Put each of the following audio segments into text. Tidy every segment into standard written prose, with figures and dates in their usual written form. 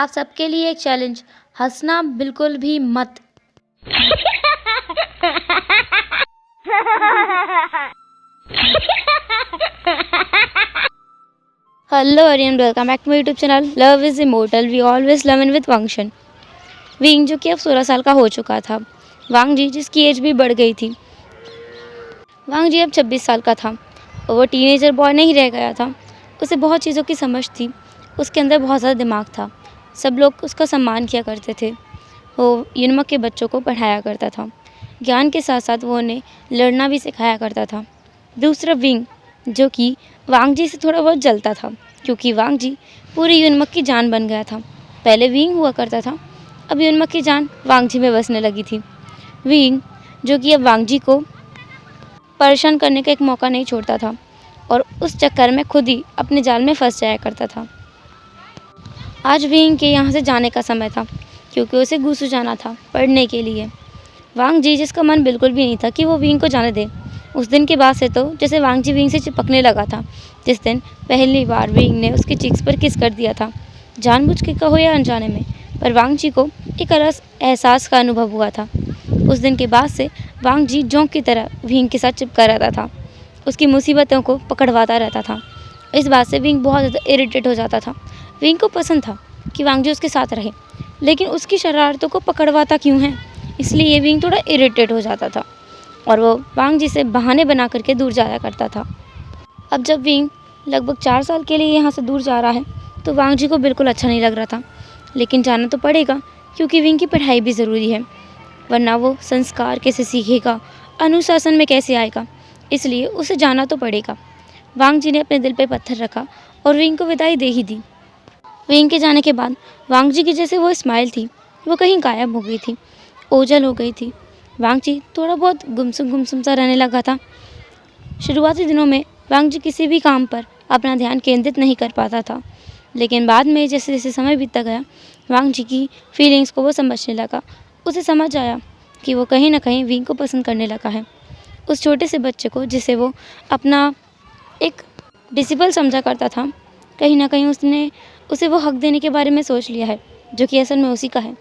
आप सबके लिए एक चैलेंज, हंसना बिल्कुल भी मत। Hello everyone, welcome back to my YouTube channel love is immortal we always love in with Wangshan. विंग जो कि अब 16 साल का हो चुका था। वांग जी जिसकी एज भी बढ़ गई थी। वांग जी अब 26 साल का था और वो टीनेजर बॉय नहीं रह गया था। उसे बहुत चीज़ों की समझ थी, उसके अंदर बहुत ज़्यादा दिमाग था। सब लोग उसका सम्मान किया करते थे। वो यूनमक के बच्चों को पढ़ाया करता था। ज्ञान के साथ साथ वो उन्हें लड़ना भी सिखाया करता था। दूसरा विंग जो कि वांग जी से थोड़ा बहुत जलता था, क्योंकि वांग जी पूरी यूनमक की जान बन गया था। पहले विंग हुआ करता था, अब यूनमक की जान वांग जी में बसने लगी थी। विंग जो कि अब वांग जी को परेशान करने का एक मौका नहीं छोड़ता था और उस चक्कर में खुद ही अपने जाल में फंस जाया करता था। आज विंग के यहाँ से जाने का समय था, क्योंकि उसे गुसू जाना था पढ़ने के लिए। वांग जी जिसका मन बिल्कुल भी नहीं था कि वो विंग को जाने दे। उस दिन के बाद से तो जैसे वांग जी विंग से चिपकने लगा था, जिस दिन पहली बार विंग ने उसके चिक्स पर किस कर दिया था। जानबूझ के कहो या अनजाने में, पर वांग जी को एक अलग एहसास का अनुभव हुआ था। उस दिन के बाद से वांग जी जोंक की तरह विंग के साथ चिपका रहता था, उसकी मुसीबतों को पकड़वाता रहता था। इस बात से विंग बहुत ज़्यादा इरिटेट हो जाता था। विंग को पसंद था कि वांग जी उसके साथ रहे, लेकिन उसकी शरारतों को पकड़वाता क्यों है, इसलिए विंग थोड़ा इरिटेट हो जाता था और वो वांग जी से बहाने बना करके दूर जाया करता था। अब जब विंग लगभग 4 साल के लिए यहाँ से दूर जा रहा है तो वांग जी को बिल्कुल अच्छा नहीं लग रहा था, लेकिन जाना तो पड़ेगा क्योंकि विंग की पढ़ाई भी ज़रूरी है, वरना वो संस्कार कैसे सीखेगा, अनुशासन में कैसे आएगा, इसलिए उसे जाना तो पड़ेगा। वांग जी ने अपने दिल पे पत्थर रखा और विंग को विदाई दे ही दी। विंग के जाने के बाद वांग जी की जैसे वो स्माइल थी वो कहीं गायब हो गई थी, ओझल हो गई थी। वांग जी थोड़ा बहुत गुमसुम सा रहने लगा था। शुरुआती दिनों में वांग जी किसी भी काम पर अपना ध्यान केंद्रित नहीं कर पाता था, लेकिन बाद में जैसे जैसे समय बीतता गया वांग जी की फीलिंग्स को वो समझने लगा। उसे समझ आया कि वो कहीं ना कहीं विंग को पसंद करने लगा है। उस छोटे से बच्चे को जिसे वो अपना एक डिसिबल समझा करता था, कहीं ना कहीं उसने उसे वो हक देने के बारे में सोच लिया है, जो कि असल में उसी का है।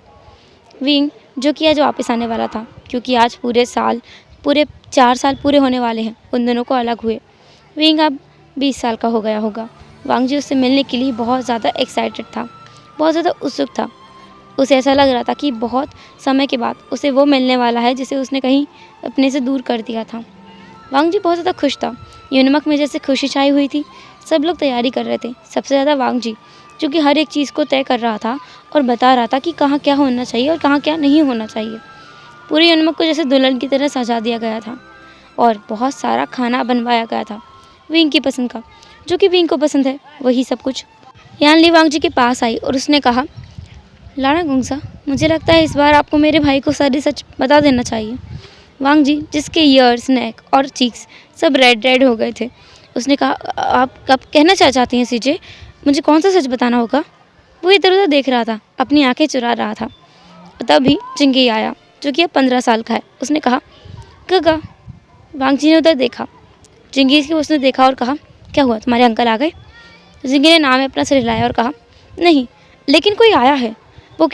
विंग जो कि आज वापस आने वाला था, क्योंकि आज पूरे 4 साल पूरे होने वाले हैं उन दोनों को अलग हुए। विंग अब 20 साल का हो गया होगा। वांग जी उससे मिलने के लिए बहुत ज़्यादा एक्साइटेड था, बहुत ज़्यादा उत्सुक था। उसे ऐसा लग रहा था कि बहुत समय के बाद उसे वो मिलने वाला है जिसे उसने कहीं अपने से दूर कर दिया था। वांग जी बहुत ज़्यादा खुश था। यूनमक में जैसे खुशी छाई हुई थी, सब लोग तैयारी कर रहे थे। सबसे ज़्यादा वांग जी, जो कि हर एक चीज़ को तय कर रहा था और बता रहा था कि कहाँ क्या होना चाहिए और कहाँ क्या नहीं होना चाहिए। पूरी यूनमक को जैसे दुल्हन की तरह सजा दिया गया था और बहुत सारा खाना बनवाया गया था विंग की पसंद का, जो कि विंग को पसंद है वही सब कुछ। यान ली वांग जी के पास आई और उसने कहा, लाना गुंगसा, मुझे लगता है इस बार आपको मेरे भाई को सारी सच बता देना चाहिए। वांग जी जिसके ईयर्स, नेक और चीक्स सब रेड रेड हो गए थे, उसने कहा, आप कब कहना चाहती हैं सीजे, मुझे कौन सा सच बताना होगा। वो इधर उधर देख रहा था, अपनी आंखें चुरा रहा था। तभी चिंगी आया, जो कि अब 15 साल का है। उसने कहा, गगा। वांग जी ने उधर देखा, चिंगी को उसने देखा और कहा, क्या हुआ, तुम्हारे अंकल आ गए। चिंगी ने नाम में अपना सिर हिलाया और कहा, नहीं, लेकिन कोई आया है। वो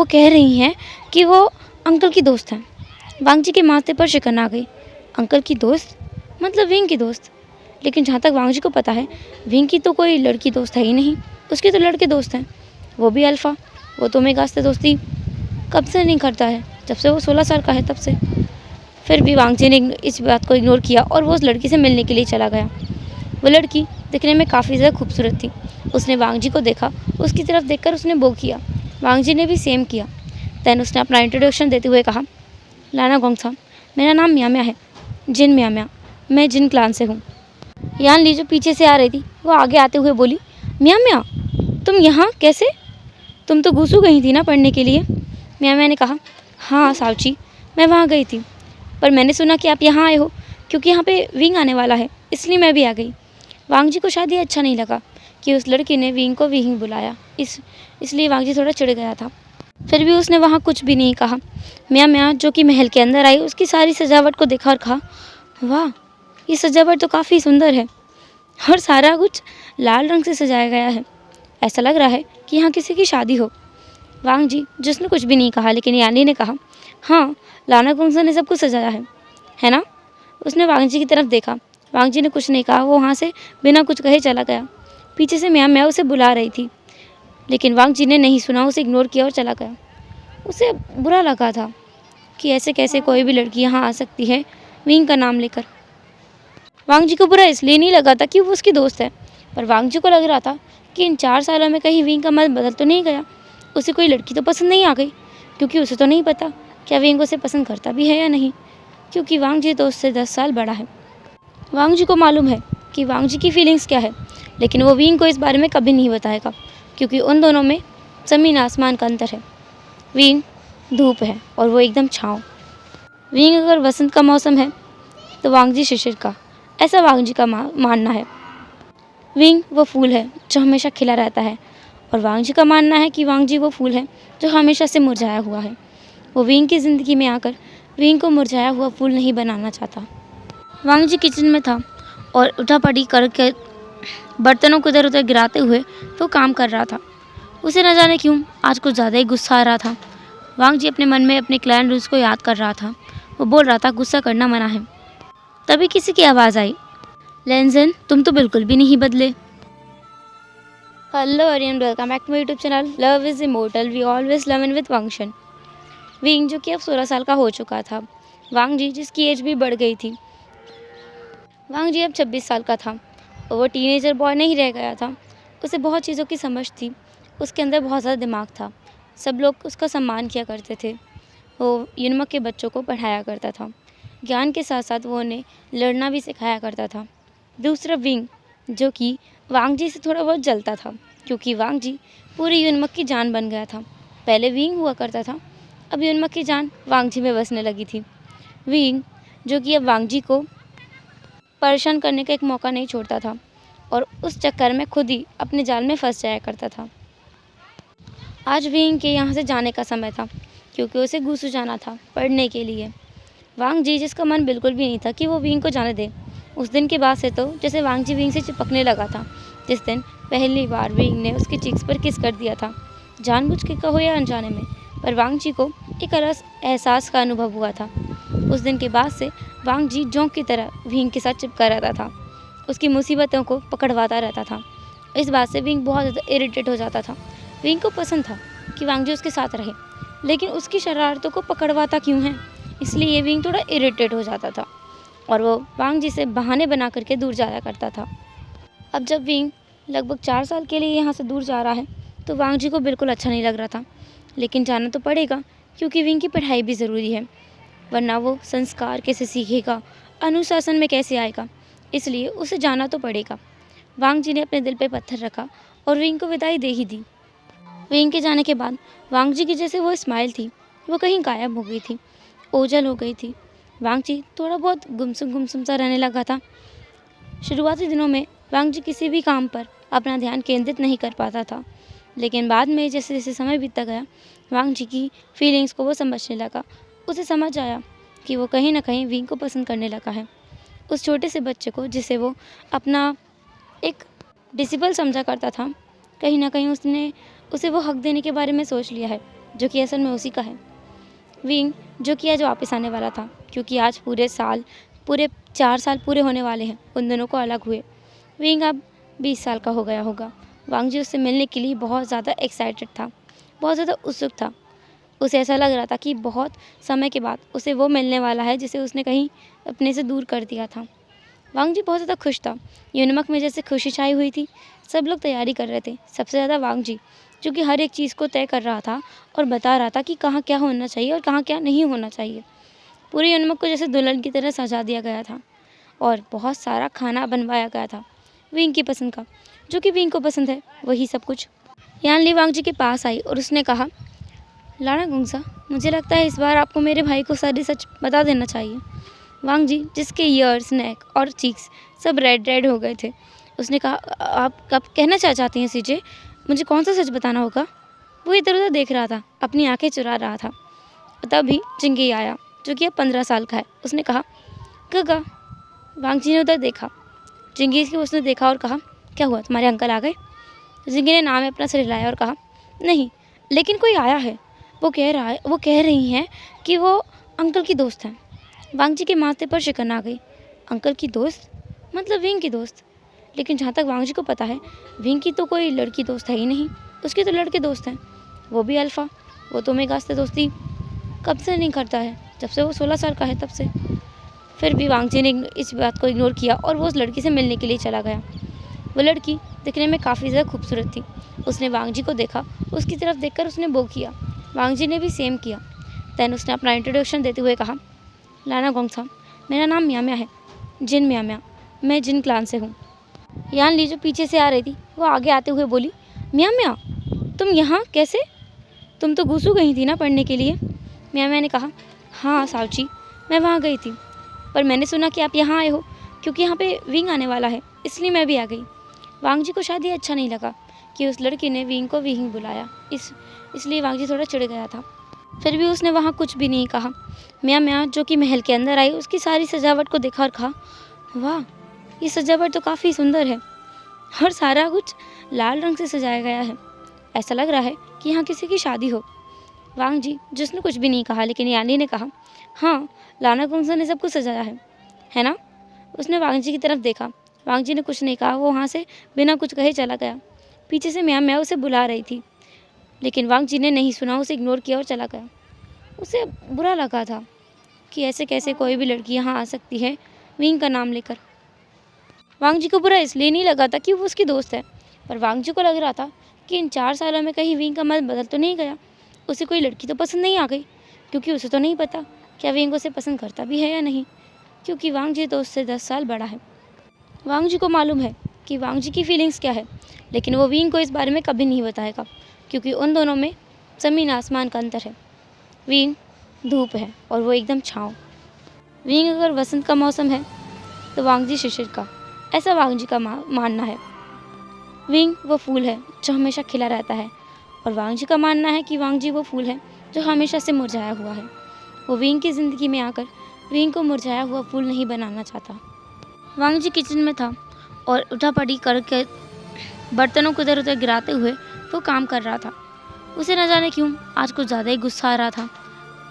कह रही हैं कि वो अंकल की दोस्त हैं। वांग जी के माथे पर शिकन आ गई। अंकल की दोस्त मतलब विंग की दोस्त? लेकिन जहाँ तक वांग जी को पता है, विंग की तो कोई लड़की दोस्त है ही नहीं, उसके तो लड़के दोस्त हैं, वो भी अल्फ़ा। वो तो ओमेगा से दोस्ती कब से नहीं करता है, जब से वो 16 साल का है तब से। फिर भी वांग जी ने इस बात को इग्नोर किया और वो उस लड़की से मिलने के लिए चला गया। वो लड़की दिखने में काफ़ी ज़्यादा खूबसूरत थी। उसने वांग जी को देखा, उसकी तरफ देखकर उसने बो किया। वांग जी ने भी सेम किया। दैन उसने अपना इंट्रोडक्शन देते हुए कहा, लाना गोंगसा, मेरा नाम म्या म्या है, जिन म्या म्या, मैं जिन क्लान से हूँ। यान ली जो पीछे से आ रही थी वो आगे आते हुए बोली, म्या म्या, तुम यहाँ कैसे? तुम तो गुसू गई थी ना पढ़ने के लिए। म्या म्या ने कहा, हाँ सावची, मैं वहाँ गई थी, पर मैंने सुना कि आप यहाँ आए हो क्योंकि यहाँ पे विंग आने वाला है, इसलिए मैं भी आ गई। वांग जी को शायद ये अच्छा नहीं लगा कि उस लड़की ने विंग को विंग बुलाया, इसलिए वांग जी थोड़ा चिढ़ गया था। फिर भी उसने वहाँ कुछ भी नहीं कहा। म्या म्या जो कि महल के अंदर आई, उसकी सारी सजावट को देखा और कहा, वाह, ये सजावट तो काफ़ी सुंदर है और सारा कुछ लाल रंग से सजाया गया है। ऐसा लग रहा है कि यहाँ किसी की शादी हो। वांग जी जिसने कुछ भी नहीं कहा, लेकिन यानी ने कहा, हाँ, लाना कुंसा ने सब कुछ सजाया है ना? उसने वांग जी की तरफ देखा। वांग जी ने कुछ नहीं कहा, वो वहाँ से बिना कुछ कहे चला गया। पीछे से म्याऊ म्याऊ उसे बुला रही थी, लेकिन वांग जी ने नहीं सुना, उसे इग्नोर किया और चला गया। उसे बुरा लगा था कि ऐसे कैसे कोई भी लड़की यहाँ आ सकती है विंग का नाम लेकर। वांग जी को बुरा इसलिए नहीं लगा था कि वो उसकी दोस्त है, पर वांग जी को लग रहा था कि इन 4 सालों में कहीं विंग का मन बदल तो नहीं गया। उसे कोई लड़की तो पसंद नहीं आ गई, क्योंकि उसे तो नहीं पता क्या विंग उसे पसंद करता भी है या नहीं, क्योंकि वांग जी तो उससे 10 साल बड़ा है। वांग जी को मालूम है कि वांग जी की फीलिंग्स क्या है, लेकिन वो विंग को इस बारे में कभी नहीं बताएगा, क्योंकि उन दोनों में ज़मीन आसमान का अंतर है। विंग धूप है और वो एकदम छाँव। विंग अगर बसंत का मौसम है तो वांग जी शिशिर का, ऐसा वांग जी का मानना है। विंग वो फूल है जो हमेशा खिला रहता है, और वांग जी का मानना है कि वांग जी वो फूल है जो हमेशा से मुरझाया हुआ है। वो विंग की ज़िंदगी में आकर विंग को मुरझाया हुआ फूल नहीं बनाना चाहता। वांग जी किचन में था और उठापड़ी करके बर्तनों को इधर उधर गिराते हुए वो काम कर रहा था। उसे न जाने क्यों आज कुछ ज़्यादा ही गुस्सा आ रहा था। वांग जी अपने मन में अपने क्लैन रूल्स को याद कर रहा था। वो बोल रहा था गुस्सा करना मना है। तभी किसी की आवाज़ आई, लेंजन तुम तो बिल्कुल भी नहीं बदले। Hello everyone, welcome back to my YouTube channel love is immortal we always love in with Wangshan. विंग जो कि अब 16 साल का हो चुका था। वांग जी जिसकी एज भी बढ़ गई थी। वांग जी अब 26 साल का था और वो टीनेजर बॉय नहीं रह गया था। उसे बहुत चीज़ों की समझ थी, उसके अंदर बहुत ज़्यादा दिमाग था। सब लोग उसका सम्मान किया करते थे। वो यूनमक के बच्चों को पढ़ाया करता था। ज्ञान के साथ साथ वो उन्हें लड़ना भी सिखाया करता था। दूसरा विंग जो कि वांग जी से थोड़ा बहुत जलता था, क्योंकि वांग जी पूरी यूनमक की जान बन गया था। पहले विंग हुआ करता था, अब यूनमक की जान वांग जी में बसने लगी थी। विंग जो कि अब वांग जी को परेशान करने का एक मौका नहीं छोड़ता था और उस चक्कर में खुद ही अपने जाल में फंस जाया करता था। आज विंग के यहाँ से जाने का समय था, क्योंकि उसे गुसू जाना था पढ़ने के लिए। वांग जी जिसका मन बिल्कुल भी नहीं था कि वो विंग को जाने दे। उस दिन के बाद से तो जैसे वांग जी विंग से चिपकने लगा था, जिस दिन पहली बार विंग ने उसके चिक्स पर किस कर दिया था, जानबूझ के कहो या अनजाने में, पर वांग जी को एक अलग एहसास का अनुभव हुआ था। उस दिन के बाद से वांग जी जोंक की तरह विंग के साथ चिपका रहता था, उसकी मुसीबतों को पकड़वाता रहता था। इस बात से विंग बहुत ज़्यादा इरिटेट हो जाता था। विंग को पसंद था कि वांग जी उसके साथ रहे, लेकिन उसकी शरारतों को पकड़वाता क्यों है, इसलिए विंग थोड़ा इरिटेट हो जाता था और वो वांग जी से बहाने बना करके दूर जाया करता था। अब जब विंग लगभग 4 साल के लिए यहाँ से दूर जा रहा है तो वांग जी को बिल्कुल अच्छा नहीं लग रहा था, लेकिन जाना तो पड़ेगा, क्योंकि विंग की पढ़ाई भी ज़रूरी है, वरना वो संस्कार कैसे सीखेगा, अनुशासन में कैसे आएगा, इसलिए उसे जाना तो पड़ेगा। वांग जी ने अपने दिल पे पत्थर रखा और विंग को विदाई दे ही दी। विंग के जाने के बाद वांग जी की जैसे वो स्माइल थी वो कहीं गायब हो गई थी, ओझल हो गई थी। वांग जी थोड़ा बहुत गुमसुम सा रहने लगा था। शुरुआती दिनों में वांग जी किसी भी काम पर अपना ध्यान केंद्रित नहीं कर पाता था, लेकिन बाद में जैसे जैसे समय बीतता गया वांग जी की फीलिंग्स को वो समझने लगा। उसे समझ आया कि वो कहीं ना कहीं विंग को पसंद करने लगा है। उस छोटे से बच्चे को जिसे वो अपना एक डिसिबल समझा करता था, कहीं ना कहीं उसने उसे वो हक देने के बारे में सोच लिया है, जो कि असल में उसी का है। विंग जो कि आज वापस आने वाला था, क्योंकि आज पूरे 4 साल पूरे होने वाले हैं उन दोनों को अलग हुए। विंग अब 20 साल का हो गया होगा। वांग जी उससे मिलने के लिए बहुत ज़्यादा एक्साइटेड था, बहुत ज़्यादा उत्सुक था। उसे ऐसा लग रहा था कि बहुत समय के बाद उसे वो मिलने वाला है जिसे उसने कहीं अपने से दूर कर दिया था। वांग जी बहुत ज़्यादा खुश था। यूनमक में जैसे खुशी छाई हुई थी, सब लोग तैयारी कर रहे थे, सबसे ज़्यादा वांग जी, जो कि हर एक चीज़ को तय कर रहा था और बता रहा था कि कहाँ क्या होना चाहिए और कहाँ क्या नहीं होना चाहिए। पूरी यूनमक को जैसे दुल्हन की तरह सजा दिया गया था और बहुत सारा खाना बनवाया गया था विंग की पसंद का, जो कि विंग को पसंद है वही सब कुछ। यान ली वांग जी के पास आई और उसने कहा, लाना गुंगसा, मुझे लगता है इस बार आपको मेरे भाई को सारी सच बता देना चाहिए। वांग जी जिसके ईयर्स, नेक और चीक्स सब रेड रेड हो गए थे, उसने कहा, आप कब कहना क्या चाहती हैं सीजे, मुझे कौन सा सच बताना होगा। वो इधर उधर देख रहा था, अपनी आंखें चुरा रहा था। तभी चिंगी आया, जो कि अब 15 साल का है। उसने कहा, गगा। वांग जी ने उधर देखा, चिंगीज़ को उसने देखा और कहा, क्या हुआ, तुम्हारे अंकल आ गए। चिंगी ने नाम में अपना सिर हिलाया और कहा, नहीं, लेकिन कोई आया है। वो कह रही हैं कि वो अंकल की दोस्त हैं। वांग जी के माथे पर शिकन आ गई। अंकल की दोस्त? मतलब विंग की दोस्त? लेकिन जहाँ तक वांग जी को पता है, विंग की तो कोई लड़की दोस्त है ही नहीं। उसके तो लड़के दोस्त हैं, वो भी अल्फ़ा। वो तो ओमेगा से दोस्ती कब से नहीं करता है, जब से वो 16 साल का है तब से। फिर भी वांग जी ने इस बात को इग्नोर किया और वो उस लड़की से मिलने के लिए चला गया। वो लड़की दिखने में काफ़ी ज़्यादा खूबसूरत थी। उसने वांग जी को देखा, उसकी तरफ देखकर उसने वो किया। वांग जी ने भी सेम किया। दैन उसने अपना इंट्रोडक्शन देते हुए कहा, लाना गोंगसा, मेरा नाम म्या म्या है, जिन म्या म्या, मैं जिन क्लान से हूँ। यान ली जो पीछे से आ रही थी, वो आगे आते हुए बोली, म्या म्या, तुम यहाँ कैसे? तुम तो गुसू गई थी ना पढ़ने के लिए? म्या म्या ने कहा, हाँ सावची, मैं वहाँ गई थी, पर मैंने सुना कि आप यहाँ आए हो क्योंकि यहाँ पे विंग आने वाला है, इसलिए मैं भी आ गई। वांग जी को शायद ये अच्छा नहीं लगा कि उस लड़की ने विंग को विंग बुलाया, इसलिए वांग जी थोड़ा चिढ़ गया था। फिर भी उसने वहाँ कुछ भी नहीं कहा। म्या म्या जो कि महल के अंदर आई, उसकी सारी सजावट को देखा और कहा, वाह, ये सजावट तो काफ़ी सुंदर है और सारा कुछ लाल रंग से सजाया गया है। ऐसा लग रहा है कि यहाँ किसी की शादी हो। वांग जी, जिसने कुछ भी नहीं कहा, लेकिन यानी ने कहा, हाँ, लाना गोंगसा ने सब कुछ सजाया है ना? उसने वांग जी की तरफ देखा। वांग जी ने कुछ नहीं कहा, वो वहाँ से बिना कुछ कहे चला गया। पीछे से म्या म्या उसे बुला रही थी, लेकिन वांग जी ने नहीं सुना, उसे इग्नोर किया और चला गया। उसे बुरा लगा था कि ऐसे कैसे कोई भी लड़की यहाँ आ सकती है विंग का नाम लेकर। वांग जी को बुरा इसलिए नहीं लगा था कि वो उसकी दोस्त है, पर वांग जी को लग रहा था कि इन 4 सालों में कहीं विंग का मन बदल तो नहीं गया। उसे कोई लड़की तो पसंद नहीं आ गई, क्योंकि उसे तो नहीं पता क्या विंग उसे पसंद करता भी है या नहीं, क्योंकि वांग जी तो उससे 10 साल बड़ा है। वांग जी को मालूम है कि वांग जी की फीलिंग्स क्या है, लेकिन वो विंग को इस बारे में कभी नहीं बताएगा, क्योंकि उन दोनों में ज़मीन आसमान का अंतर है। विंग धूप है और वो एकदम छाँव। विंग अगर वसंत का मौसम है तो वांग जी शिशिर का, ऐसा वांग जी का मानना है। विंग वो फूल है जो हमेशा खिला रहता है, और वांग जी का मानना है कि वांग जी वो फूल है जो हमेशा से मुरझाया हुआ है। वो विंग की ज़िंदगी में आकर विंग को मुरझाया हुआ फूल नहीं बनाना चाहता। वांग जी किचन में था और उठापड़ी करके बर्तनों को इधर उधर गिराते हुए वो काम कर रहा था। उसे न जाने क्यों आज कुछ ज़्यादा ही गुस्सा आ रहा था।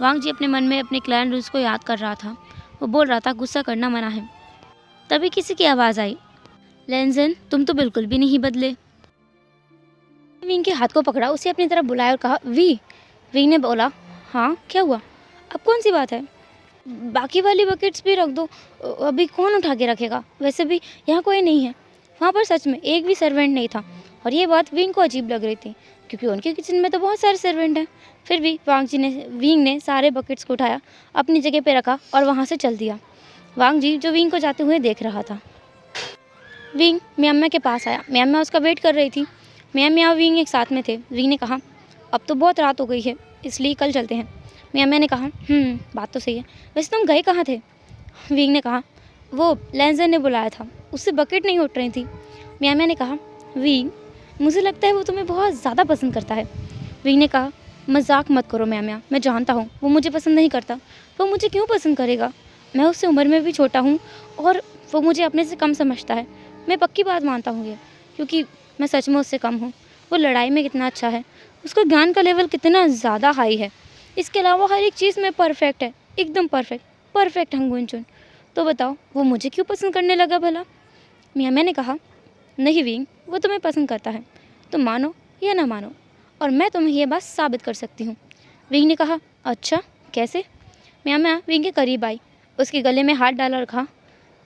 वांग जी अपने मन में अपने क्लैन रूल्स को याद कर रहा था। वो बोल रहा था, गुस्सा करना मना है। तभी किसी की आवाज़ आई, लेंजन, तुम तो बिल्कुल भी नहीं बदले। विंग के हाथ को पकड़ा, उसे अपनी तरफ बुलाया और कहा, वी। विंग ने बोला, हाँ क्या हुआ, अब कौन सी बात है? बाकी वाली बकेट्स भी रख दो, अभी कौन उठा के रखेगा? वैसे भी यहाँ कोई नहीं है। वहाँ पर सच में एक भी सर्वेंट नहीं था, और ये बात विंग को अजीब लग रही थी, क्योंकि उनके किचन में तो बहुत सारे सर्वेंट हैं। फिर भी विंग ने सारे बकेट्स को उठाया, अपनी जगह पे रखा और वहाँ से चल दिया। वांग जी जो विंग को जाते हुए देख रहा था। विंग म्या म्या के पास आया। म्या म्या उसका वेट कर रही थी। म्या म्या और विंग एक साथ में थे। विंग ने कहा, अब तो बहुत रात हो गई है, इसलिए कल चलते हैं। म्या म्या ने कहा, बात तो सही है, वैसे तुम गए कहाँ थे? विंग ने कहा, वो लेंजर ने बुलाया था, उससे बकेट नहीं उठ रही थी। म्या म्या ने कहा, विंग, मुझे लगता है वो तुम्हें बहुत ज़्यादा पसंद करता है। विंग ने कहा, मजाक मत करो म्या म्या, मैं जानता हूँ वो मुझे पसंद नहीं करता। वो मुझे क्यों पसंद करेगा? मैं उससे उम्र में भी छोटा हूँ और वो मुझे अपने से कम समझता है। मैं पक्की बात मानता हूँ ये, क्योंकि मैं सच में उससे कम हूँ। वो लड़ाई में कितना अच्छा है, उसका ज्ञान का लेवल कितना ज़्यादा हाई है। इसके अलावा हर एक चीज़ में परफेक्ट है, एकदम परफेक्ट हंगुनचुन। तो बताओ वो मुझे क्यों पसंद करने लगा भला? मियाँ मैंने कहा, नहीं विंग, वो तुम्हें पसंद करता है, तुम मानो या ना मानो, और मैं तुम्हें ये बात साबित कर सकती हूँ। विंग ने कहा, अच्छा कैसे? मियाँ मैं विंग के करीब आई, उसके गले में हाथ डाला और कहा,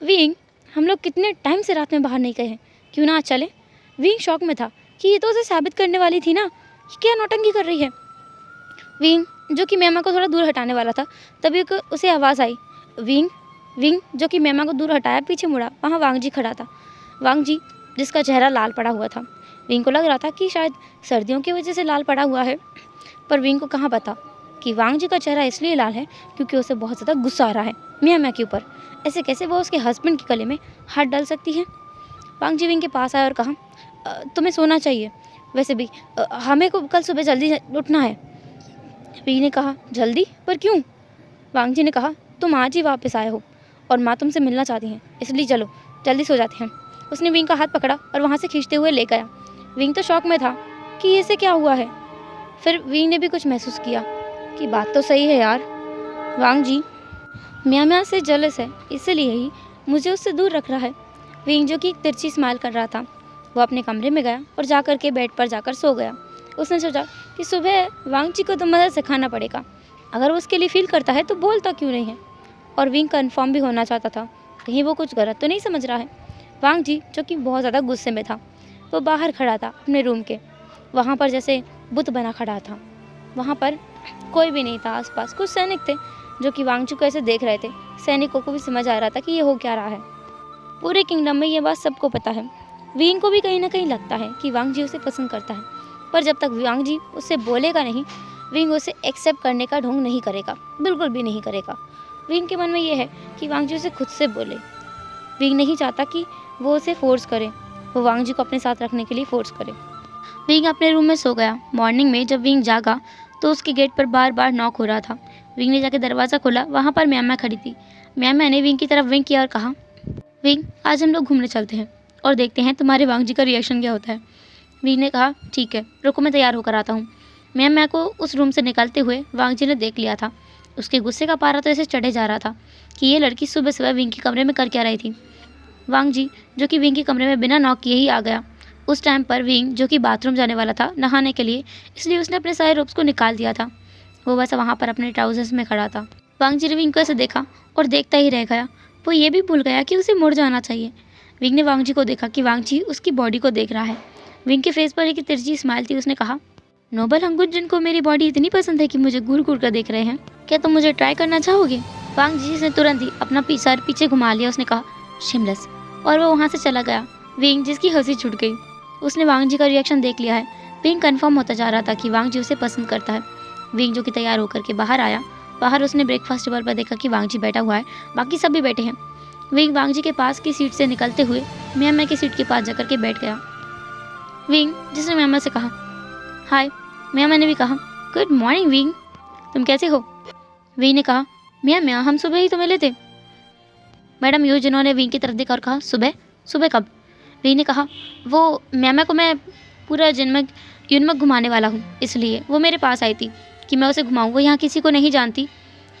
विंग, हम लोग कितने टाइम से रात में बाहर नहीं गए हैं, क्यों ना आज चले? विंग शॉक में था कि ये तो उसे साबित करने वाली थी ना, कि क्या नौटंकी कर रही है। विंग जो कि मेमा को थोड़ा दूर हटाने वाला था, तभी उसे आवाज़ आई, विंग। विंग जो कि मेमा को दूर हटाया पीछे मुड़ा, वहाँ वांग जी खड़ा था। वांग जी जिसका चेहरा लाल पड़ा हुआ था। विंग को लग रहा था कि शायद सर्दियों की वजह से लाल पड़ा हुआ है, पर विंग को कहाँ पता कि वांग जी का चेहरा इसलिए लाल है क्योंकि उसे बहुत ज़्यादा गुस्सा आ रहा है मियाँ के ऊपर। ऐसे कैसे वो उसके हस्बैंड के गले में हाथ डाल सकती है? वांग जी विंग के पास आया और कहा, तुम्हें सोना चाहिए, वैसे भी हमें को कल सुबह जल्दी उठना है। विंग ने कहा, जल्दी? पर क्यों? वांग जी ने कहा, तुम आज ही वापस आए हो और माँ तुमसे मिलना चाहती हैं, इसलिए चलो जल्दी सो जाते हैं। उसने विंग का हाथ पकड़ा और वहाँ से खींचते हुए ले गया। विंग तो शॉक में था कि इसे क्या हुआ है। फिर विंग ने भी कुछ महसूस किया कि बात तो सही है यार, वांग जी म्या म्या से जेलस है, इसीलिए ही मुझे उससे दूर रख रहा है। विंग जो कि एक तिरछी स्माइल कर रहा था, वो अपने कमरे में गया और जाकर के बेड पर जाकर सो गया। उसने सोचा कि सुबह वांग जी को तो मदद से खाना पड़ेगा, अगर वो उसके लिए फील करता है तो बोलता क्यों नहीं है। और विंग कन्फर्म भी होना चाहता था कहीं वो कुछ गलत तो नहीं समझ रहा है। वांग जी जो कि बहुत ज़्यादा गुस्से में था, वो बाहर खड़ा था अपने रूम के, वहाँ पर जैसे बुत बना खड़ा था। वहाँ पर कोई भी नहीं था आसपास। कुछ सैनिक थे जो कि वांग जी को ऐसे देख रहे थे। सैनिकों को भी समझ आ रहा था कि ये हो क्या रहा है। पूरे किंगडम में ये बात सबको पता है। विंग को भी कहीं ना कहीं लगता है कि वांग जी उसे पसंद करता है, पर जब तक वांग जी उससे बोलेगा नहीं, विंग उसे एक्सेप्ट करने का ढोंग नहीं करेगा, बिल्कुल भी नहीं करेगा। विंग के मन में ये है कि वांग जी उसे खुद से बोले। विंग नहीं चाहता कि वो उसे फोर्स करे, वो वांग जी को अपने साथ रखने के लिए फोर्स करे। विंग अपने रूम में सो गया। मॉर्निंग में जब विंग जागा तो उसके गेट पर बार बार नॉक हो रहा था। विंग ने जाके दरवाज़ा खोला, वहाँ पर म्या म्या खड़ी थी। म्या म्या ने विंग की तरफ विंग किया और कहा, विंग आज हम लोग घूमने चलते हैं और देखते हैं तुम्हारे वांग जी का रिएक्शन क्या होता है। विंग ने कहा, ठीक है, रुको मैं तैयार होकर आता हूँ। म्या म्या को उस रूम से निकलते हुए वांग जी ने देख लिया था। उसके गुस्से का पारा तो ऐसे चढ़े जा रहा था कि ये लड़की सुबह सुबह विंग के कमरे में कर क्या रही थी। वांग जी जो कि विंग के कमरे में बिना नॉक किए ही आ गया। उस टाइम पर विंग जो कि बाथरूम जाने वाला था नहाने के लिए, इसलिए उसने अपने सारे रोब्स को निकाल दिया था। वो बस वहाँ पर अपने ट्राउजर्स में खड़ा था। वांग जी ने विंग को ऐसे देखा और देखता ही रह गया। वो ये भी भूल गया कि उसे मुड़ जाना चाहिए। विंग ने वांग जी को देखा कि वांग जी उसकी बॉडी को देख रहा है। विंग के फेस पर एक तिरछी स्माइल थी। उसने कहा, नोबल हंगुन जिनको मेरी बॉडी इतनी पसंद है कि मुझे घूर घूर कर देख रहे हैं, क्या तुम मुझे ट्राई करना चाहोगे? वांग जी ने तुरंत ही अपना सर पीछे घुमा लिया। उसने कहा, शिमलेस, और वो वहाँ से चला गया। विंग जिसकी हंसी छूट गई, उसने वांग जी का रिएक्शन देख लिया है। विंग कंफर्म होता जा रहा था कि वांग जी उसे पसंद करता है। विंग जो कि तैयार होकर के बाहर आया। बाहर उसने ब्रेकफास्ट टेबल पर देखा कि वांग जी बैठा हुआ है, बाकी सब भी बैठे हैं। विंग वांग जी के पास की सीट से निकलते हुए म्या म्या की सीट के पास जाकर के बैठ गया। विंग जिसने म्या म्या से कहा, हाय। म्या म्या ने भी कहा, गुड मॉर्निंग विंग, तुम कैसे हो? विंग ने कहा, म्या म्या हम सुबह ही तो मिले थे। मैडम यू जिन्होंने विंग की तरफ देखा और कहा, सुबह? सुबह कब? विंग ने कहा, वो म्या म्या को मैं पूरा यूनमक घुमाने वाला हूँ, इसलिए वो मेरे पास आई थी कि मैं उसे घुमाऊँ। वो यहाँ किसी को नहीं जानती,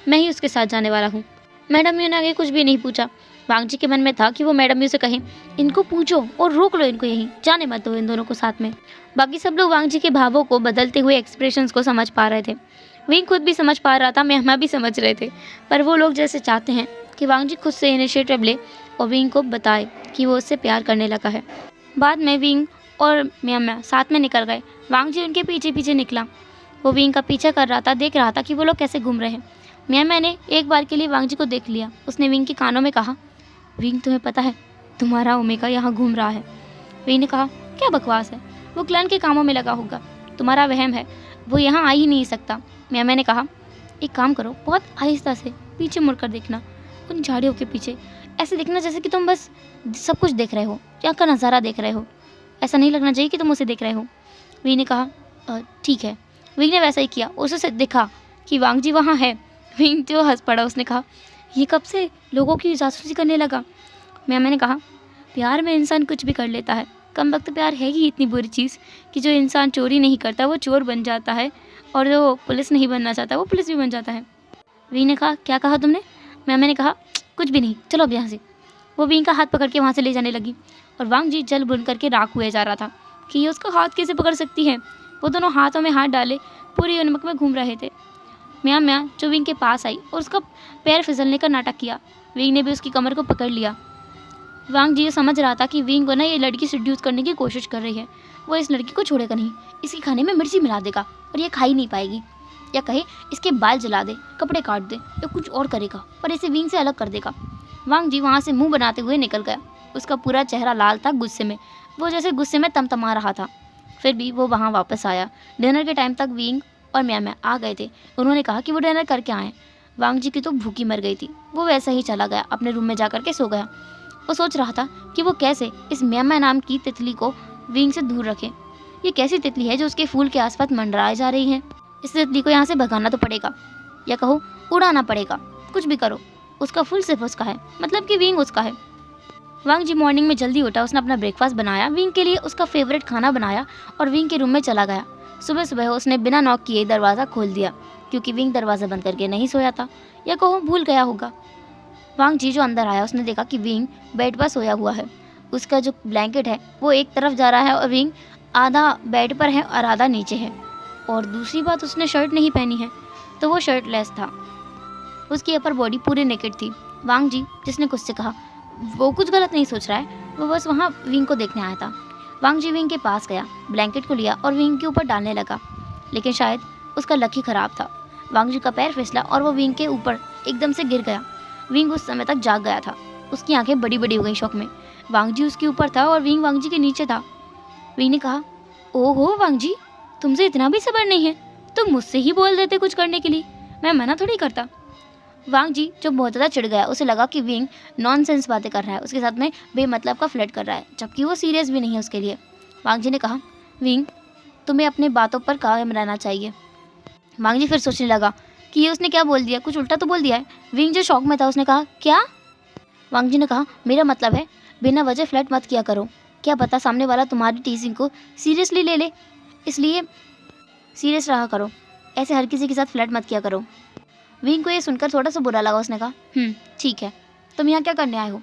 मैं ही उसके साथ जाने वाला हूँ। मैडम यू ने आगे कुछ भी नहीं पूछा। वांग जी के मन में था कि वो मैडम यू से कहें, इनको पूछो और रोक लो इनको, यहीं जाने मत दो इन दोनों को साथ में। बाकी सब लोग वांग जी के भावों को, बदलते हुए एक्सप्रेशंस को समझ पा रहे थे। विंग खुद भी समझ पा रहा था, मेहमा भी समझ रहे थे, पर वो लोग जैसे चाहते हैं कि वांग जी खुद से इनिशिएटिव ले और विंग को बताए कि वो उससे प्यार करने लगा है। बाद में विंग और म्या म्या साथ में निकल गए। वांग जी उनके पीछे पीछे निकला। वो विंग का पीछा कर रहा था, देख रहा था कि वो लोग कैसे घूम रहे हैं। म्या म्या ने एक बार के लिए वांग जी को देख लिया। उसने विंग के कानों में कहा, विंग तुम्हें पता है तुम्हारा ओमेगा यहाँ घूम रहा है। विंग ने कहा, क्या बकवास है, वो क्लैन के कामों में लगा होगा, तुम्हारा वहम है, वो यहाँ आ ही नहीं सकता। म्या म्या ने कहा, एक काम करो, बहुत आहिस्ता से पीछे मुड़कर देखना, उन झाड़ियों के पीछे ऐसे देखना जैसे कि तुम बस सब कुछ देख रहे हो, यहाँ का नज़ारा देख रहे हो, ऐसा नहीं लगना चाहिए कि तुम उसे देख रहे हो। विंग ने कहा, ठीक है। विंग ने वैसा ही किया, उसे देखा कि वांग जी वहाँ है। विंग जो हंस पड़ा। उसने कहा, ये कब से लोगों की जासूसी करने लगा? मैंने कहा, प्यार में इंसान कुछ भी कर लेता है, कम वक्त प्यार है ही इतनी बुरी चीज़ कि जो इंसान चोरी नहीं करता वो चोर बन जाता है, और जो पुलिस नहीं बनना चाहता वो पुलिस भी बन जाता है। विंग ने कहा, क्या कहा तुमने? मैंने कहा, कुछ भी नहीं, चलो अब यहाँ से। वो विंग का हाथ पकड़ के वहाँ से ले जाने लगी और वांग जी जल बुन करके राख हुए जा रहा था कि ये उसका हाथ कैसे पकड़ सकती है। वो दोनों हाथों में हाथ डाले पूरी उन्मक में घूम रहे थे। म्या म्या जो विंग के पास आई और उसका पैर फिसलने का नाटक किया। विंग ने भी उसकी कमर को पकड़ लिया। वांग जी ये समझ रहा था कि विंग को ना ये लड़की सेड्यूस करने की कोशिश कर रही है, वो इस लड़की को छोड़ेगा नहीं, इसके खाने में मिर्ची मिला देगा और ये खा ही नहीं पाएगी, या कहे इसके बाल जला दे, कपड़े काट दे, या कुछ और करेगा, पर इसे विंग से अलग कर देगा। वांग जी वहाँ से मुंह बनाते हुए निकल गया। उसका पूरा चेहरा लाल था गुस्से में, वो जैसे गुस्से में तमतमा रहा था। फिर भी वो वहाँ वापस आया। डिनर के टाइम तक विंग और म्या म्या आ गए थे। उन्होंने कहा कि वो डिनर करके आए। वांग जी की तो भूखी मर गई थी। वो वैसे ही चला गया, अपने रूम में जाकर के सो गया। वो सोच रहा था कि वो कैसे इस म्या म्या नाम की तितली को विंग से दूर रखे। ये कैसी तितली है जो उसके फूल के आसपास मंडराए जा रही है। इस तितली को यहाँ से भगाना तो पड़ेगा, या कहो उड़ाना पड़ेगा, कुछ भी करो। उसका फूल सिर्फ उसका है, मतलब कि विंग उसका है। वांग जी मॉर्निंग में जल्दी उठा। उसने अपना ब्रेकफास्ट बनाया, विंग के लिए उसका फेवरेट खाना बनाया और विंग के रूम में चला गया। सुबह सुबह उसने बिना नॉक किए दरवाज़ा खोल दिया, क्योंकि विंग दरवाज़ा बंद करके नहीं सोया था, या कहो भूल गया होगा। वांग जी जो अंदर आया उसने देखा कि विंग बेड पर सोया हुआ है। उसका जो ब्लैंकेट है वो एक तरफ जा रहा है और विंग आधा बेड पर है और आधा नीचे है। और दूसरी बात, उसने शर्ट नहीं पहनी है, तो वो शर्टलेस था। उसकी अपर बॉडी पूरी नेकेड थी। वांग जी जिसने कुछ से कहा वो कुछ गलत नहीं सोच रहा है, वो बस वहाँ विंग को देखने आया था। वांग जी विंग के पास गया, ब्लैंकेट को लिया और विंग के ऊपर डालने लगा, लेकिन शायद उसका लक ही खराब था। वांग जी का पैर फिसला और वो विंग के ऊपर एकदम से गिर गया। विंग उस समय तक जाग गया था। उसकी आंखें बड़ी बड़ी हो गई शौक में। वांग जी उसके ऊपर था और विंग वांग जी के नीचे था। विंग ने कहा, ओहो वांग जी, तुमसे इतना भी सब्र नहीं है, तुम मुझसे ही बोल देते कुछ करने के लिए, मैं मना थोड़ी करता। वांग जी जो बहुत ज़्यादा चिढ़ गया, उसे लगा कि विंग नॉनसेंस बातें कर रहा है, उसके साथ में बेमतलब का फ्लर्ट कर रहा है, जबकि वो सीरियस भी नहीं है उसके लिए। वांग जी ने कहा, विंग तुम्हें अपने बातों पर कायम रहना चाहिए। वांग जी फिर सोचने लगा कि ये उसने क्या बोल दिया, कुछ उल्टा तो बोल दिया है। विंग जो शौक में था उसने कहा, क्या? वांग जी ने कहा, मेरा मतलब है बिना वजह फ्लर्ट मत किया करो, क्या पता सामने वाला तुम्हारी टीजिंग को सीरियसली ले ले, इसलिए सीरियस रहा करो, ऐसे हर किसी के साथ फ्लर्ट मत किया करो। विंग को ये सुनकर थोड़ा सा बुरा लगा। उसने कहा, ठीक है, तुम यहाँ क्या करने आए हो?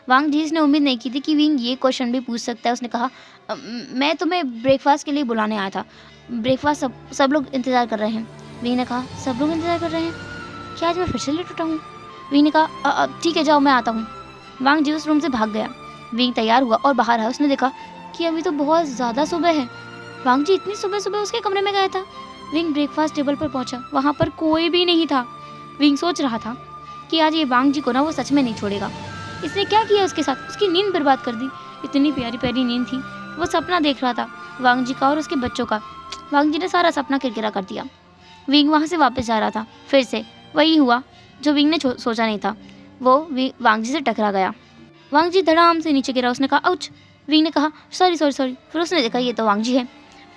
वांग जी ने उम्मीद नहीं की थी कि विंग ये क्वेश्चन भी पूछ सकता है। उसने कहा, मैं तुम्हें ब्रेकफास्ट के लिए बुलाने आया था, ब्रेकफास्ट सब लोग इंतज़ार कर रहे हैं। विंग ने कहा, सब लोग इंतज़ार कर रहे हैं? क्या आज मैं फिर से लेट उठा हूँ? विंग ने कहा, ठीक है जाओ मैं आता हूँ। वांग जी उस रूम से भाग गया। विंग तैयार हुआ और बाहर आया। उसने देखा कि अभी तो बहुत ज़्यादा सुबह है। वांग जी इतनी सुबह सुबह उसके कमरे में गया था। विंग ब्रेकफास्ट टेबल पर पहुंचा, वहाँ पर कोई भी नहीं था। विंग सोच रहा था कि आज ये वांग जी को ना वो सच में नहीं छोड़ेगा। इसने क्या किया उसके साथ, उसकी नींद बर्बाद कर दी। इतनी प्यारी प्यारी नींद थी, वो सपना देख रहा था वांग जी का और उसके बच्चों का। वांग जी ने सारा सपना किरकिरा कर दिया। विंग वहाँ से वापस जा रहा था, फिर से वही हुआ जो विंग ने सोचा नहीं था। वो वांग जी से टकरा गया। वांग जी धड़ाम से नीचे गिरा। उसने कहा, आउच। विंग ने कहा, सॉरी सॉरी सॉरी। फिर उसने देखा ये तो वांग जी है।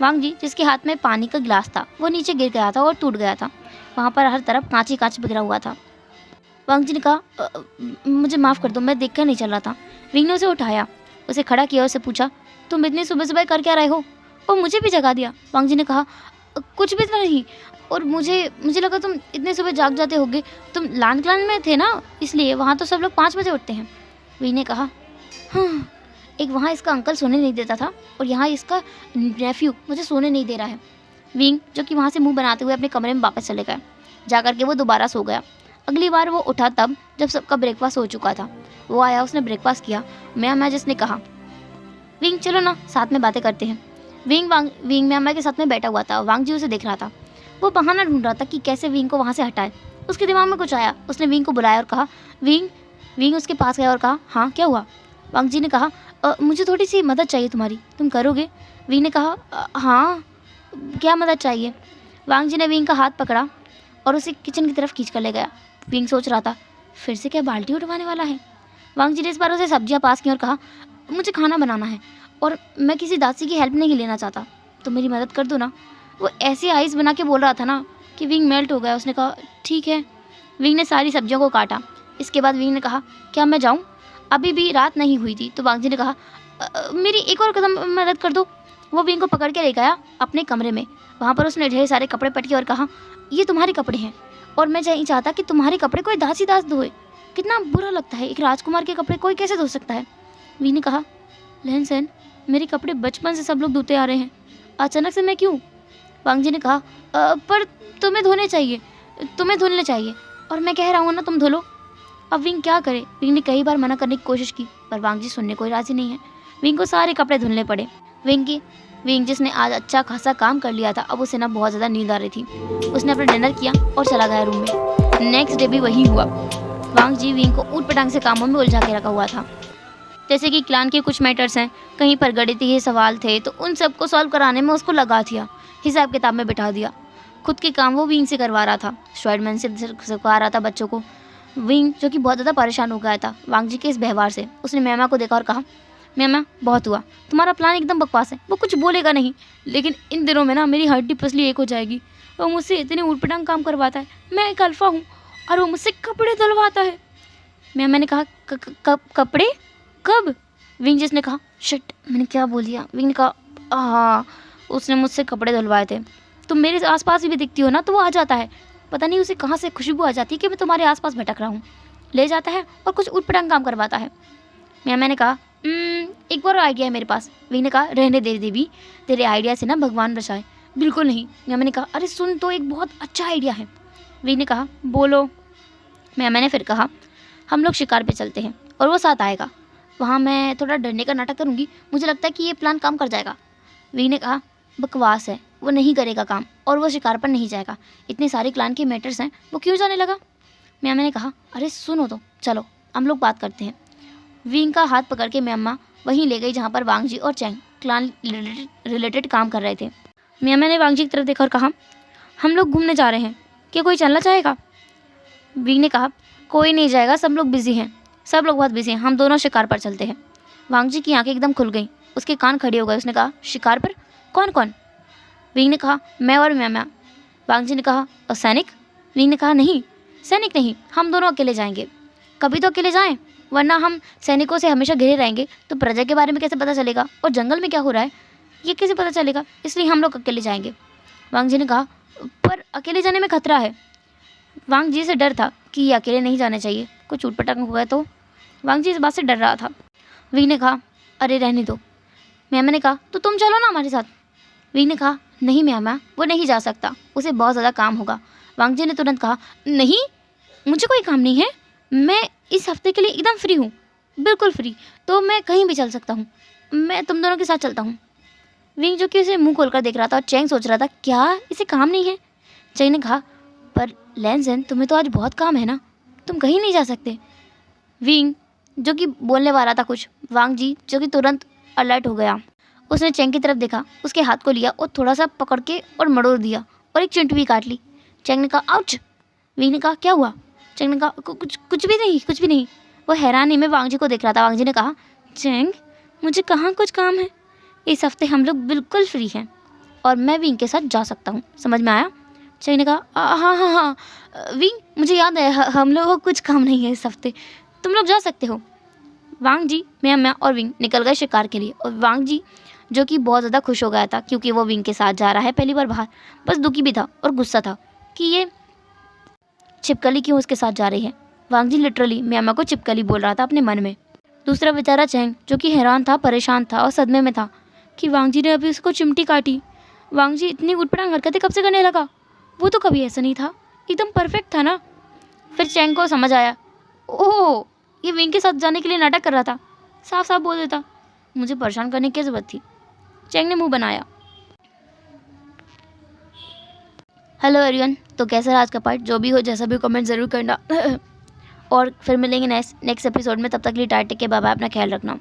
वांग जी जिसके हाथ में पानी का गिलास था वो नीचे गिर गया था और टूट गया था। वहाँ पर हर तरफ कांच ही कांच बिखरा हुआ था। वांग जी ने कहा, मुझे माफ़ कर दो, मैं देखकर नहीं चल रहा था। विंग ने उसे उठाया, उसे खड़ा किया और उसे पूछा, तुम इतनी सुबह सुबह कर क्या रहे हो? और मुझे भी जगा दिया। वांग जी ने कहा, कुछ भी तो नहीं, और मुझे लगा तुम इतने सुबह जाग जाते होगे, तुम लान क्लान में थे ना, इसलिए वहाँ तो सब लोग 5 बजे उठते हैं। विंग ने कहा, हाँ, एक वहाँ इसका अंकल सोने नहीं देता था और यहाँ इसका नेफ्यू मुझे सोने नहीं दे रहा है। विंग जो कि वहाँ से मुंह बनाते हुए अपने कमरे में वापस चले गए। जाकर के वो दोबारा सो गया। अगली बार वो उठा तब जब सबका ब्रेकफास्ट हो चुका था। वो आया, उसने ब्रेकफास्ट किया। मैं जिसने कहा, विंग चलो ना साथ में बातें करते हैं। विंग मैं के साथ में बैठा हुआ था। वांग जी उसे देख रहा था। वो बहाना ढूंढ रहा था कि कैसे विंग को वहाँ से हटाए। उसके दिमाग में कुछ आया। उसने विंग को बुलाया और कहा, विंग उसके पास गया और कहा, हाँ क्या हुआ? वांग जी ने कहा, मुझे थोड़ी सी मदद चाहिए तुम्हारी, तुम करोगे? विंग ने कहा, हाँ क्या मदद चाहिए? वांग जी ने विंग का हाथ पकड़ा और उसे किचन की तरफ खींच कर ले गया। विंग सोच रहा था, फिर से क्या बाल्टी उठवाने वाला है? वांग जी ने इस बार उसे सब्जियां पास की और कहा, मुझे खाना बनाना है और मैं किसी दासी की हेल्प नहीं लेना चाहता, तो मेरी मदद कर दो ना। वो ऐसे आइस बना के बोल रहा था ना कि विंग मेल्ट हो गया। उसने कहा, ठीक है। विंग ने सारी सब्जियों को काटा। इसके बाद विंग ने कहा, क्या मैं जाऊँ? अभी भी रात नहीं हुई थी। तो वांग जी ने कहा, मेरी एक और कदम मदद कर दो। वो विंग को पकड़ के ले गया अपने कमरे में। वहाँ पर उसने ढेर सारे कपड़े पटके और कहा, ये तुम्हारे कपड़े हैं और मैं नहीं चाहता कि तुम्हारे कपड़े कोई दास धोए। कितना बुरा लगता है, एक राजकुमार के कपड़े कोई कैसे धो सकता है? विंग ने कहा, लहन सेन, मेरे कपड़े बचपन से सब लोग धोते आ रहे हैं, अचानक से मैं क्यों? वांग जी ने कहा, पर तुम्हें धोने चाहिए और मैं कह रहा हूँ ना तुम धो लो। अब विंग क्या करे? विंग ने कई बार मना करने की कोशिश की पर वांग जी सुनने को राजी नहीं है। विंग को सारे कपड़े धुलने पड़े। विंग जिसने आज अच्छा खासा काम कर लिया था, अब उसे ना बहुत ज़्यादा नींद आ रही थी। उसने अपना डिनर किया और चला गया रूम में। नेक्स्ट डे भी वही हुआ। वांग जी विंग को ऊट पटांग से कामों में उलझा के रखा हुआ था। जैसे कि क्लान के कुछ मैटर्स हैं, कहीं पर गणितीय सवाल थे, तो उन सबको सॉल्व कराने में उसको लगा दिया, हिसाब किताब में बिठा दिया। खुद के काम वो विंग से करवा रहा था, श्वाइडमैन से सिखा रहा था बच्चों को। विंग जो कि बहुत ज़्यादा परेशान हो गया था वांग जी के इस व्यवहार से, उसने मैमा को देखा और कहा, मैमा बहुत हुआ, तुम्हारा प्लान एकदम बकवास है। वो कुछ बोलेगा नहीं, लेकिन इन दिनों में ना मेरी हड्डी पसली एक हो जाएगी। वो मुझसे इतने ऊटपटांग काम करवाता है, मैं एक अल्फा हूँ और वो मुझसे कपड़े धुलवाता है। मैंने कहा, कपड़े कब? विंग जिसने कहा, शिट मैंने क्या बोल दिया। विंग ने कहा, हाँ उसने मुझसे कपड़े धुलवाए थे। तुम मेरे आसपास भी दिखती हो ना तो वो आ जाता है। पता नहीं उसे कहाँ से खुशबू आ जाती है कि मैं तुम्हारे आसपास भटक रहा हूँ। ले जाता है और कुछ उटपटांग काम करवाता है। मैंने कहा एक और आइडिया है मेरे पास। वी ने कहा रहने दे देवी, तेरे आइडिया से ना भगवान बचाए। बिल्कुल नहीं। मैंने कहा अरे सुन तो, एक बहुत अच्छा आइडिया है। वी ने कहा बोलो। मैंने फिर कहा हम लोग शिकार पे चलते हैं और वो साथ आएगा। वहाँ मैं थोड़ा डरने का नाटक करूँगी, मुझे लगता है कि ये प्लान काम कर जाएगा। वी ने कहा बकवास है, वो नहीं करेगा काम और वो शिकार पर नहीं जाएगा। इतने सारे क्लान के मैटर्स हैं, वो क्यों जाने लगा। मैंने कहा अरे सुनो तो, चलो हम लोग बात करते हैं। विंग का हाथ पकड़ के म्यामा वहीं ले गई जहाँ पर वांग जी और चैंग क्लान रिलेटेड काम कर रहे थे। म्यामा ने वांग जी की तरफ देखा और कहा हम लोग घूमने जा रहे हैं, क्या कोई चलना चाहेगा। विंग ने कहा कोई नहीं जाएगा, सब लोग बिजी हैं, सब लोग बहुत बिजी हैं, हम दोनों शिकार पर चलते हैं। वांग जी की आंखें एकदम खुल गईं, उसके कान खड़े हो गए। उसने कहा शिकार पर, कौन कौन। विंग ने कहा मैं और म्यामा। वांग जी ने कहा और सैनिक। विंग ने कहा नहीं सैनिक नहीं, हम दोनों अकेले जाएंगे। कभी तो अकेले जाएं, वरना हम सैनिकों से हमेशा घिरे रहेंगे तो प्रजा के बारे में कैसे पता चलेगा और जंगल में क्या हो रहा है ये कैसे पता चलेगा, इसलिए हम लोग अकेले जाएंगे। वांग जी ने कहा पर अकेले जाने में खतरा है। वांग जी से डर था कि ये अकेले नहीं जाने चाहिए, कुछ उटपटांग हुआ तो। वांग जी इस बात से डर रहा था। विंग ने कहा अरे रहने दो। म्यामा ने कहा तो तुम चलो ना हमारे साथ। विंग ने कहा नहीं म्यामा, वो नहीं जा सकता, उसे बहुत ज़्यादा काम होगा। वांग जी ने तुरंत कहा नहीं, मुझे कोई काम नहीं है, मैं इस हफ्ते के लिए एकदम फ्री हूँ, बिल्कुल फ्री, तो मैं कहीं भी चल सकता हूँ, मैं तुम दोनों के साथ चलता हूँ। विंग जो कि उसे मुंह खोलकर देख रहा था और चैंग सोच रहा था क्या इसे काम नहीं है। चैंग ने कहा पर लैंसन तुम्हें तो आज बहुत काम है ना, तुम कहीं नहीं जा सकते। विंग जो कि बोलने वाला था कुछ, वांग जी जो कि तुरंत अलर्ट हो गया, उसने चैंग की तरफ देखा, उसके हाथ को लिया और थोड़ा सा पकड़ के और मड़ोड़ दिया और एक चिंटू भी काट ली। चैंग ने कहा आउच। विंग ने कहा क्या हुआ। चैंग ने कहा कुछ भी नहीं, कुछ भी नहीं। वो हैरानी में वांग जी को देख रहा था। वांग जी ने कहा चैंग मुझे कहाँ कुछ काम है, इस हफ्ते हम लोग बिल्कुल फ्री हैं और मैं विंग के साथ जा सकता हूँ, समझ में आया। चैंग ने कहा हाँ हाँ हाँ विंग मुझे याद है, हम लोगों को कुछ काम नहीं है इस हफ्ते, तुम लोग जा सकते हो। वांग जी मैं और विंग निकल गए शिकार के लिए और वांग जी जो कि बहुत ज़्यादा खुश हो गया था क्योंकि वो विंग के साथ जा रहा है पहली बार बाहर, बस दुखी भी था और गुस्सा था कि ये छिपकली क्यों उसके साथ जा रही है। वांग जी लिटरली म्यामा को छिपकली बोल रहा था अपने मन में। दूसरा बेचारा चैंग जो कि हैरान था, परेशान था और सदमे में था कि वांग जी ने अभी उसको चिमटी काटी। वांग जी इतनी उटपटांग हरकतें कब से करने लगा, वो तो कभी ऐसा नहीं था, एकदम परफेक्ट था ना। फिर चैंग को समझ आया ओह ये विंग के साथ जाने के लिए नाटक कर रहा था, साफ साफ बोल देता, मुझे परेशान करने की ज़रूरत थी। चैंग ने मुंह बनाया। हेलो एवरीवन, तो कैसा रहा आज का पार्ट, जो भी हो जैसा भी कमेंट ज़रूर करना और फिर मिलेंगे नेक्स्ट एपिसोड में, तब तक के लिए tata take care, bye bye, अपना ख्याल रखना।